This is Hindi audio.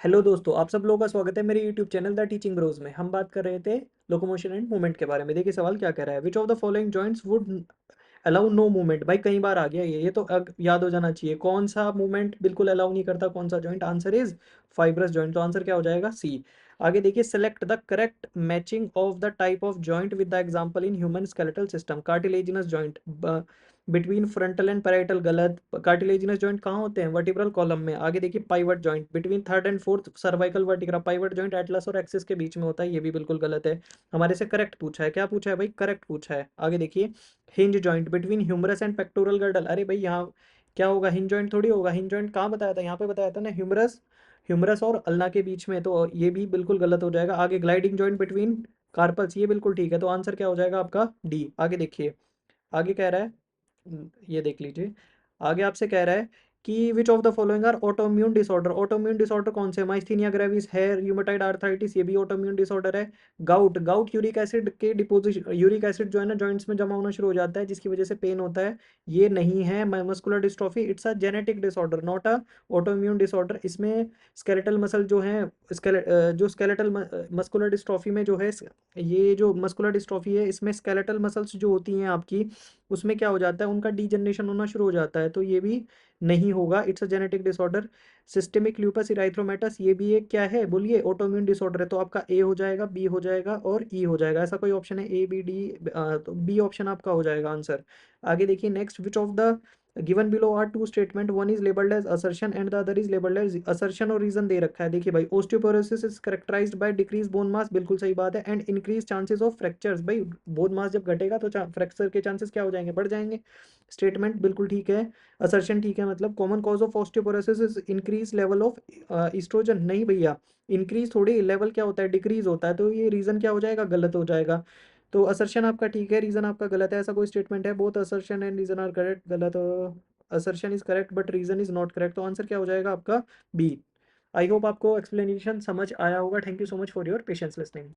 हेलो दोस्तों, आप सब लोगों का स्वागत है मेरे YouTube channel the teaching bros में। हम बात कर रहे थे लोकोमोशन एंड मूवमेंट के बारे में। देखिए सवाल क्या कह रहा है, which of the following joints would allow no movement. भाई कई बार आ गया ये तो याद हो जाना चाहिए। कौन सा मूवमेंट बिल्कुल अलाउ नहीं करता, कौन सा joint? Answer is fibrous joint. तो आंसर क्या हो जाएगा? सी। आगे देखिए, select the correct matching of the type of joint with the example in human skeletal system. Cartilaginous joint between frontal and parietal, गलत। कार्टिलेजिनस जॉइंट कहाँ होते हैं? वर्टिब्रल कॉलम में। आगे देखिए, pivot joint between third and fourth cervical vertebra. Pivot joint Atlas और एक्सिस के बीच में होता है, ये भी बिल्कुल गलत है। हमारे से करेक्ट पूछा है, क्या पूछा है भाई? करेक्ट पूछा है। आगे देखिए, hinge joint between humerus and pectoral girdle. अरे भाई यहाँ क्या होगा? हिंज जॉइंट थोड़ी होगा। हिंज जॉइंट कहाँ बताया था? यहाँ पे बताया था ना, ह्यूमरस ह्यूमरस और अल्ना के बीच में। तो ये भी बिल्कुल गलत हो जाएगा। आगे ग्लाइडिंग जॉइंट बिटवीन कार्पल्स, ये बिल्कुल ठीक है। तो आंसर क्या हो जाएगा आपका? डी। आगे देखिए, आगे कह रहा है, ये देख लीजिए। आगे आपसे कह रहा है कि which of the following are autoimmune disorder. Autoimmune disorder कौन से? Myasthenia gravis, rheumatoid arthritis, ये भी ऑटोम्यून डिसऑर्डर है। गाउट, गाउट यूरिक एसिड के डिपोजिशन, यूरिक एसिड जो है ना जॉइंट्स में जमा होना शुरू हो जाता है, जिसकी वजह से पेन होता है। ये नहीं है muscular dystrophy. It's a genetic disorder, not a autoimmune disorder. इसमें स्केलेटल मसल जो है, जो स्केलेटल मस्कुलर डिस्ट्रॉफी में जो है, ये जो मस्कुलर डिस्ट्रॉफी है इसमें स्केलेटल मसल्स जो होती हैं आपकी, उसमें क्या हो जाता है? उनका डीजनरेशन होना शुरू हो जाता है। तो ये भी नहीं होगा। It's a genetic disorder. Systemic lupus erythematosus, ये भी एक क्या है बोलिए? ऑटोइम्यून डिसऑर्डर है। तो आपका ए हो जाएगा, बी हो जाएगा और ई हो जाएगा। ऐसा कोई ऑप्शन है? A b d? तो बी ऑप्शन आपका हो जाएगा आंसर। आगे देखिए, next, which of the given below are two statement, one is labelled as assertion and the other is labelled as assertion, और रीजन दे रखा है। देखिए भाई, osteoporosis is characterised by decrease bone mass, बिल्कुल सही बात है, and increase chances of fractures. भाई बोन मास जब घटेगा तो फ्रैक्चर के चांसेस क्या हो जाएंगे? बढ़ जाएंगे। स्टेटमेंट बिल्कुल ठीक है, असर्शन ठीक है। मतलब common cause of osteoporosis is increase level of oestrogen. नहीं भैया, इंक्रीज थोड़ी, लेवल क्या होता है? डिक्रीज होता है। तो ये रीजन क्या हो जाएगा? गलत हो जाएगा। तो असर्शन आपका ठीक है, रीजन आपका गलत है। ऐसा कोई स्टेटमेंट है? Both assertion and reason are correct, गलत। Assertion is correct but reason is not correct. तो आंसर क्या हो जाएगा आपका? बी। आई होप आपको एक्सप्लेनेशन समझ आया होगा। Thank you so much for your patience listening.